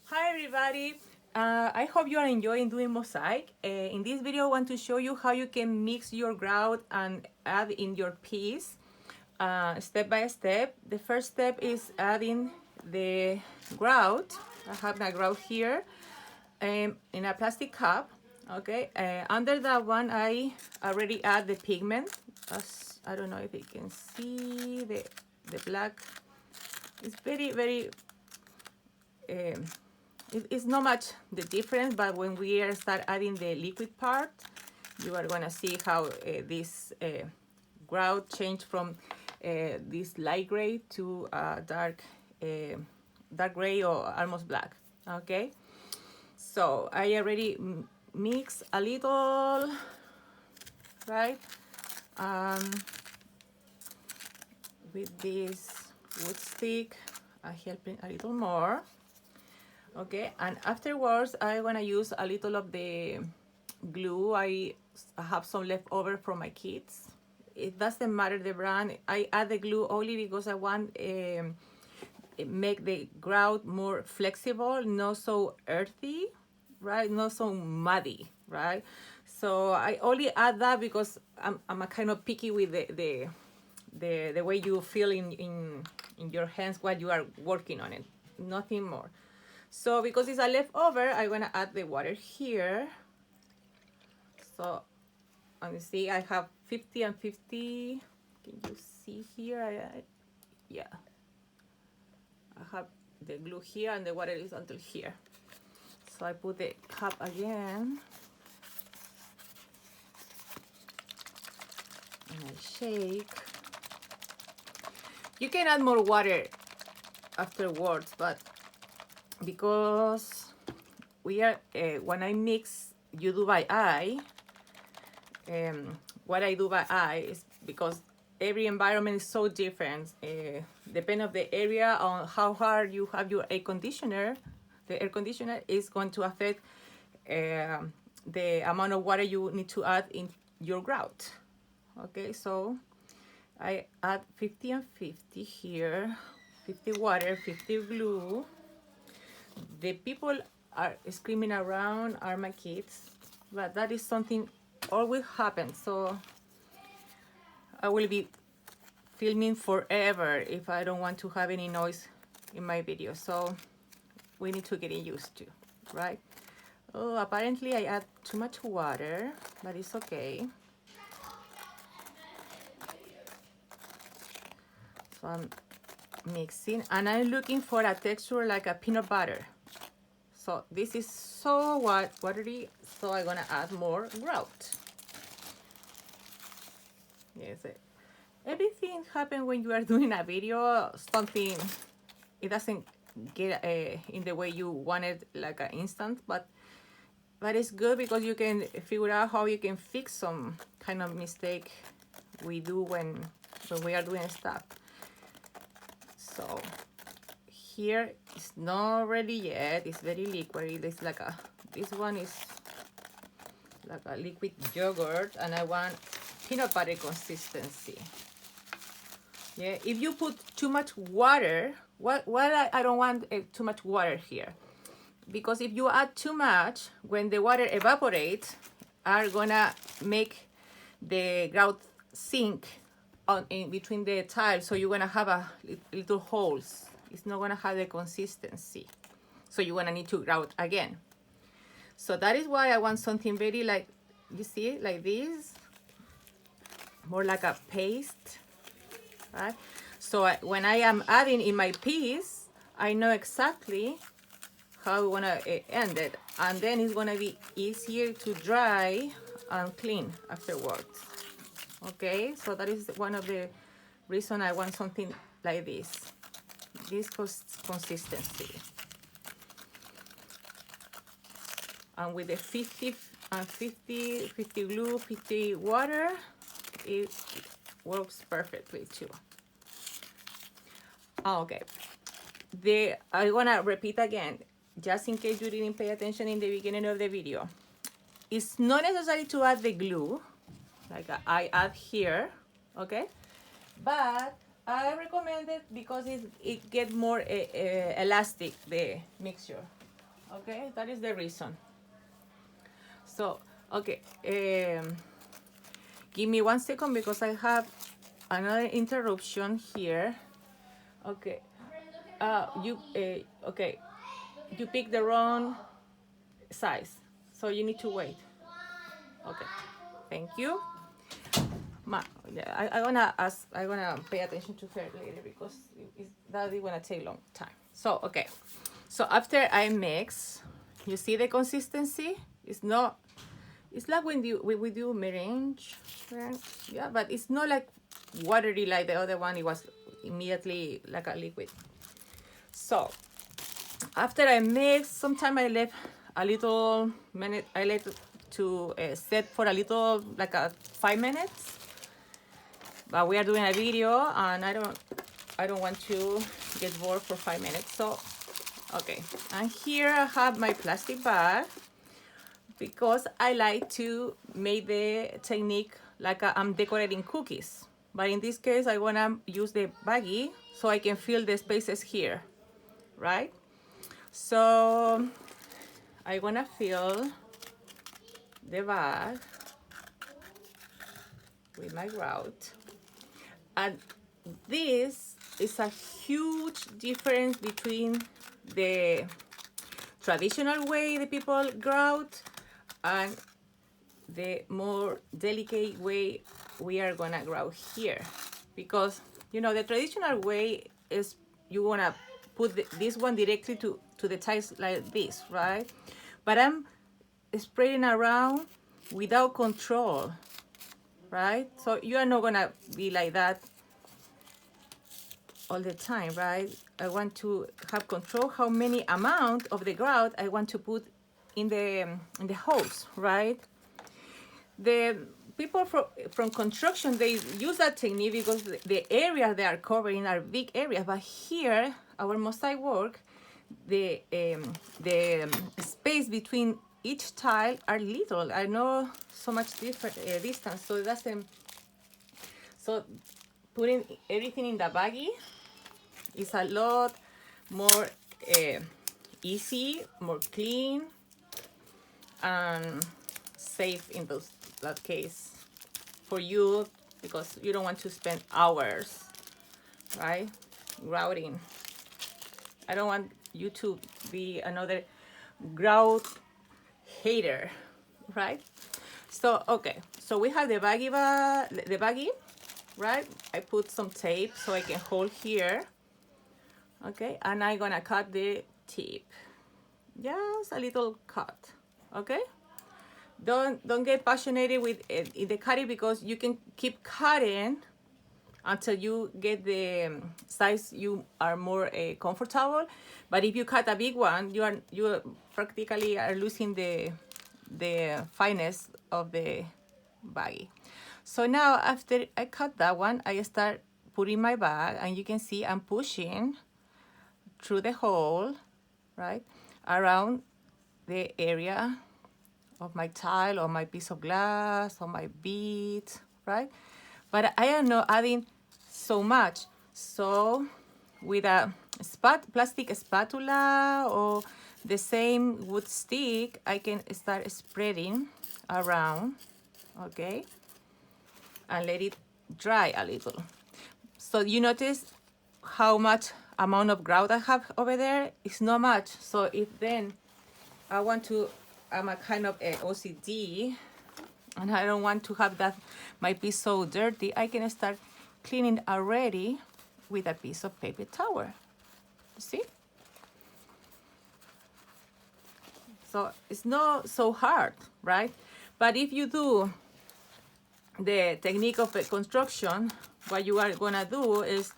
Hi everybody, I hope you are enjoying doing mosaic. In this video I want to show you how you can mix your grout and add in your piece step by step. The first step is adding the grout. I have my grout here in a plastic cup. Okay, under that one I already add the pigment. As I don't know if you can see the black. It's very it's not much the difference, but when we start adding the liquid part, you are gonna see how this grout change from this light gray to dark gray or almost black. Okay, so I already mix a little, right, with this wood stick. I helping a little more. Okay, and afterwards I'm gonna use a little of the glue. I have some left over from my kids. It doesn't matter the brand. I add the glue only because I want make the grout more flexible, not so earthy, right? Not so muddy, right? So I only add that because I'm a kind of picky with the way you feel in your hands while you are working on it. Nothing more. So because it's a leftover, I'm gonna add the water here. So, and you see I have 50 and 50. Can you see here? Yeah. I have the glue here and the water is until here. So I put the cup again. And I shake. You can add more water afterwards, but because we are when I mix, you do by eye. What I do by eye is because every environment is so different. Depending on the area, on how hard you have your air conditioner, the air conditioner is going to affect the amount of water you need to add in your grout. Okay, so I add 50 and 50 here, 50 water, 50 glue. The people are screaming around are my kids, but that is something always happens. So I will be filming forever if I don't want to have any noise in my video. So we need to get used to, right? Oh, apparently I add too much water, but it's okay. So I'm mixing and I'm looking for a texture like a peanut butter. So this is so watery, so I'm gonna add more grout. Yes, everything happens when you are doing a video. Something, it doesn't get in the way you want it, like an instant, but it's good because you can figure out how you can fix some kind of mistake we do when we are doing stuff. So here it's not ready yet. It's very liquid. It's like this one is like a liquid yogurt, and I want peanut butter consistency. Yeah, if you put too much water, I don't want too much water here, because if you add too much, when the water evaporates, are gonna make the grout sink in between the tiles, so you're gonna have a little holes. It's not gonna have the consistency, so you're gonna need to grout again. So that is why I want something very like, you see, like this, more like a paste, right? So when I am adding in my piece, I know exactly how I wanna end it, and then it's gonna be easier to dry and clean afterwards. Okay, so that is one of the reasons I want something like this consistency. And with the 50 and 50 glue, 50 water, it works perfectly too. Okay, I wanna repeat again, just in case you didn't pay attention in the beginning of the video. It's not necessary to add the glue like I add here, okay? But I recommend it because it gets more elastic, the mixture. Okay, that is the reason. So, okay, give me 1 second because I have another interruption here. Okay, okay, you picked the wrong size, so you need to wait. Okay, thank you. Ma, yeah, I wanna pay attention to her later because that is gonna take long time. So okay, so after I mix, you see the consistency. It's not. It's like when we do meringue, right? Yeah, but it's not like watery like the other one. It was immediately like a liquid. So after I mix, sometimes I left a little minute. I let it to set for a little, like a 5 minutes. But we are doing a video, and I don't want to get bored for 5 minutes. So, okay. And here I have my plastic bag because I like to make the technique like I'm decorating cookies. But in this case, I wanna use the baggie so I can fill the spaces here, right? So I wanna fill the bag with my grout. And this is a huge difference between the traditional way the people grout and the more delicate way we are gonna grout here. Because, you know, the traditional way is you wanna put this one directly to the tiles like this, right? But I'm spreading around without control, right? So you are not gonna be like that all the time, right? I want to have control how many amount of the grout I want to put in the holes, right? The people from construction, they use that technique because the areas they are covering are big areas. But here, our mosaic work, the space between each tile are little. I know so much different distance, so it doesn't. So putting everything in the baggie is a lot more easy, more clean, and safe in that case for you, because you don't want to spend hours, right, grouting. I don't want you to be another grout hater, right? So okay, so we have the baggie, right? I put some tape so I can hold here. Okay, and I'm gonna cut the tip, just a little cut. Okay, don't get passionate with it, in the cutting, because you can keep cutting until you get the size you are more comfortable. But if you cut a big one, you practically are losing the fineness of the baggie. So now after I cut that one, I start putting my bag, and you can see I'm pushing through the hole, right, around the area of my tile or my piece of glass or my beads, right? But I am not adding so much. So with a plastic spatula or the same wood stick, I can start spreading around, okay, and let it dry a little. So you notice how much amount of grout I have over there? It's not much. So if then I'm a kind of a OCD, and I don't want to have that my piece so dirty, I can start cleaning already with a piece of paper towel. You see? So it's not so hard, right? But if you do the technique of construction, what you are gonna do is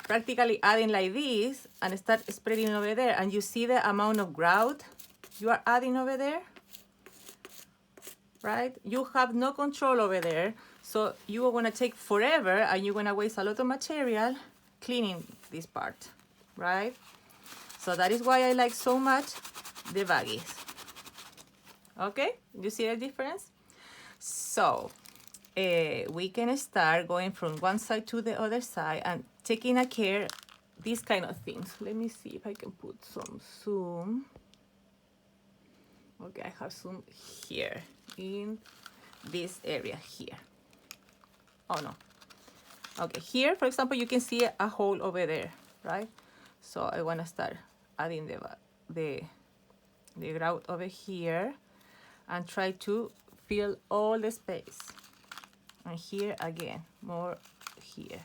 practically adding like this and start spreading over there, and you see the amount of grout you are adding over there, right? You have no control over there, so you are gonna take forever, and you're gonna waste a lot of material cleaning this part, right? So that is why I like so much the baggies. Okay, you see the difference? So we can start going from one side to the other side and taking a care these kind of things. Let me see if I can put some zoom. Okay, I have some here in this area here. Oh no. Okay, here, for example, you can see a hole over there, right? So I want to start adding the grout over here and try to fill all the space. And here again, more here.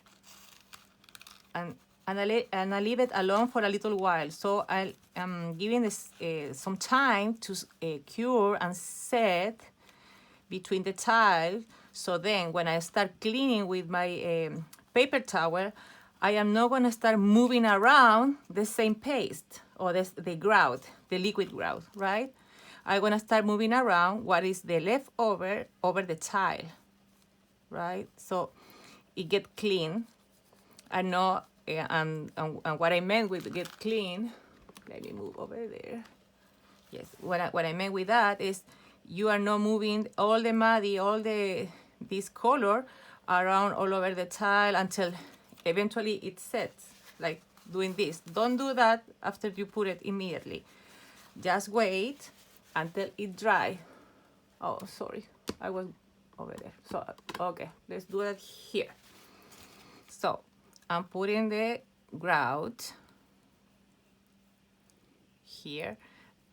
And I leave it alone for a little while. So I am giving this some time to cure and set between the tile. So then when I start cleaning with my paper towel, I am not going to start moving around the same paste or the grout, the liquid grout, right? I'm going to start moving around what is the leftover over the tile, right? So it get clean. I know, and what I meant with get clean, let me move over there. Yes, what I meant with that is you are not moving all the muddy, this color around all over the tile until eventually it sets, like doing this. Don't do that after you put it immediately. Just wait until it dry. Oh, sorry, I was over there. So, okay, let's do it here. So, I'm putting the grout here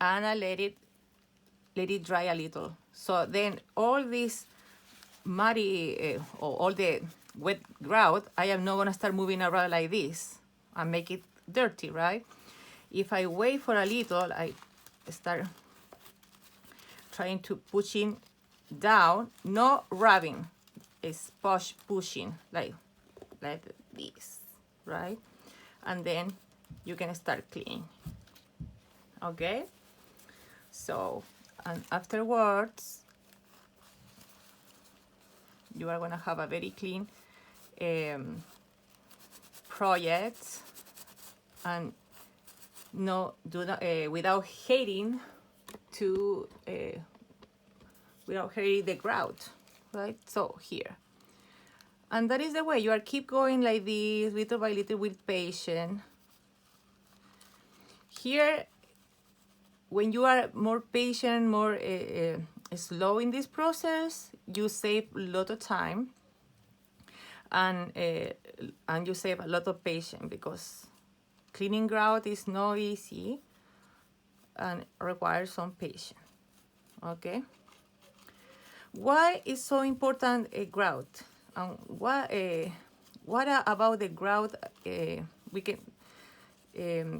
and I let it dry a little. So then all this muddy or all the wet grout, I am not gonna start moving around like this and make it dirty, right? If I wait for a little, I start trying to pushing down, not rubbing, it's pushing like this, right? And then you can start cleaning. Okay, so and afterwards you are going to have a very clean project and no do not without hating to without hating the grout, right? So here, and that is the way you are keep going like this little by little with patience. Here, when you are more patient, more slow in this process, you save a lot of time and you save a lot of patience because cleaning grout is not easy and requires some patience. Okay. Why is so important a grout? And what about the grout we can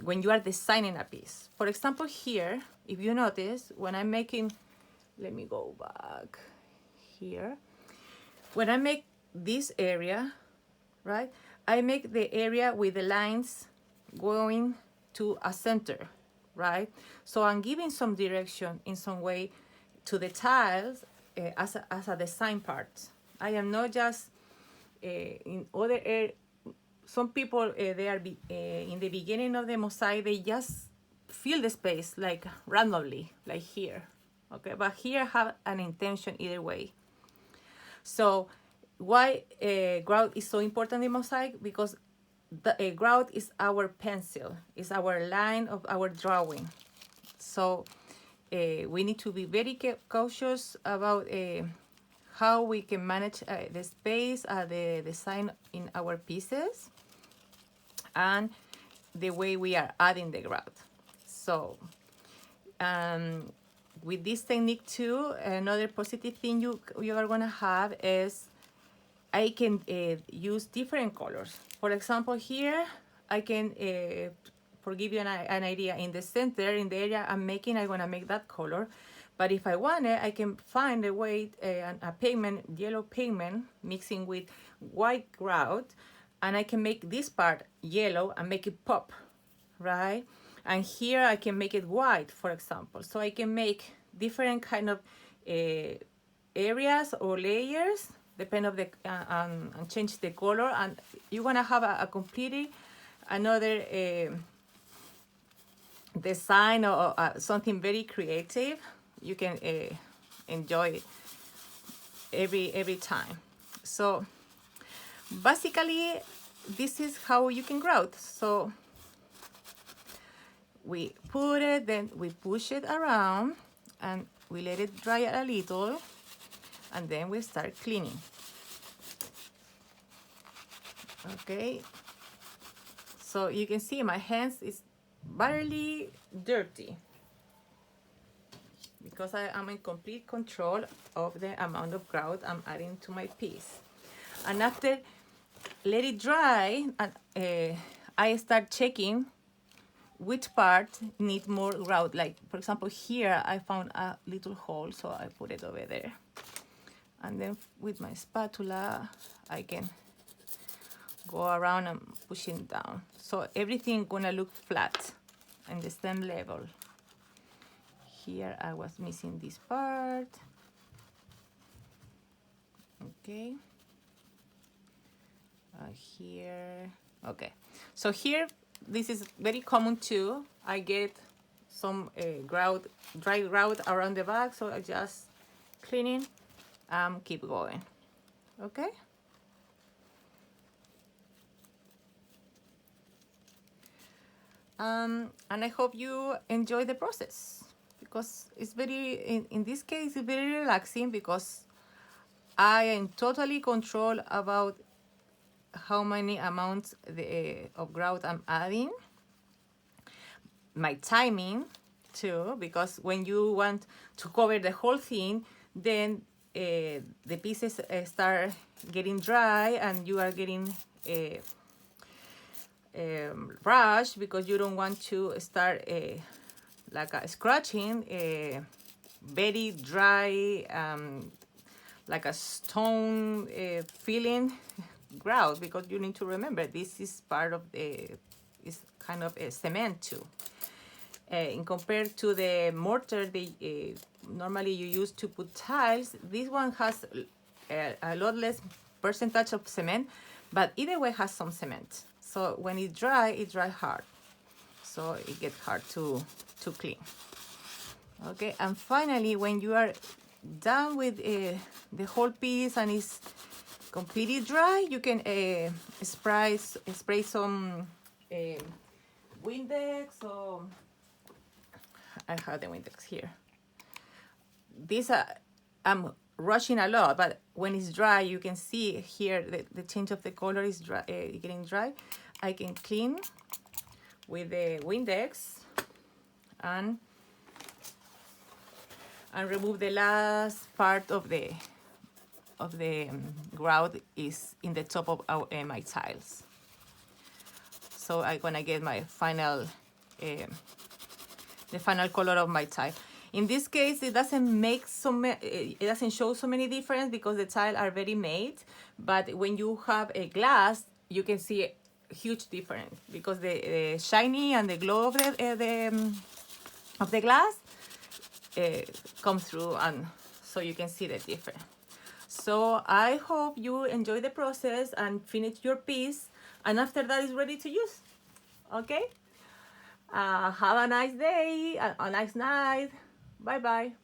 when you are designing a piece? For example, here, if you notice, when I'm making, let me go back here. When I make this area, right, I make the area with the lines going to a center, right? So I'm giving some direction in some way to the tiles as a design part. I am not just in other areas. Some people they are in the beginning of the mosaic, they just fill the space like randomly, like here. Okay, but here have an intention either way. So why grout is so important in mosaic? Because the grout is our pencil, is our line of our drawing. So we need to be very cautious about how we can manage the space, the design in our pieces, and the way we are adding the grout. So with this technique too, another positive thing you are gonna have is I can use different colors. For example, here I can, for give you an idea, in the center, in the area I'm making, I'm gonna make that color. But if I want it, I can find a way, a pigment, yellow pigment, mixing with white grout, and I can make this part yellow and make it pop, right? And here I can make it white, for example. So I can make different kind of areas or layers, depending on the and change the color, and you wanna have a completely another design or something very creative. You can enjoy every time. So basically, this is how you can grout. So we put it, then we push it around, and we let it dry a little, and then we start cleaning. Okay, so you can see my hands is barely dirty because I am in complete control of the amount of grout I'm adding to my piece. And after let it dry, and I start checking which part need more grout. Like for example, here I found a little hole, so I put it over there. And then with my spatula, I can go around and pushing down. So everything gonna look flat and the same level. Here I was missing this part. Okay. Here. Okay. So here, this is very common too. I get some grout, dry grout around the back, so I just cleaning, keep going. Okay. And I hope you enjoy the process, because it's very, in this case, it's very relaxing because I am totally control about how many amounts of grout I'm adding. My timing too, because when you want to cover the whole thing, then the pieces start getting dry and you are getting rushed because you don't want to start like scratching very dry, like a stone feeling grout, because you need to remember this is part of the, is kind of a cement too. In compared to the mortar they normally you use to put tiles, this one has a lot less percentage of cement, but either way has some cement. So when it dry hard, so it gets hard to clean. Okay, and finally when you are done with the whole piece and it's completely dry, you can spray some Windex, or I have the Windex here. This I'm rushing a lot, but when it's dry, you can see here the change of the color is dry, getting dry. I can clean with the Windex and remove the last part of the grout is in the top of my tiles. So I'm gonna get my final the final color of my tile. In this case, it doesn't make it doesn't show so many difference because the tiles are very made. But when you have a glass, you can see a huge difference because the shiny and the glow of the glass come through, and so you can see the difference. So I hope you enjoy the process and finish your piece, and after that it's ready to use. Okay. Have a nice day, a nice night. Bye bye.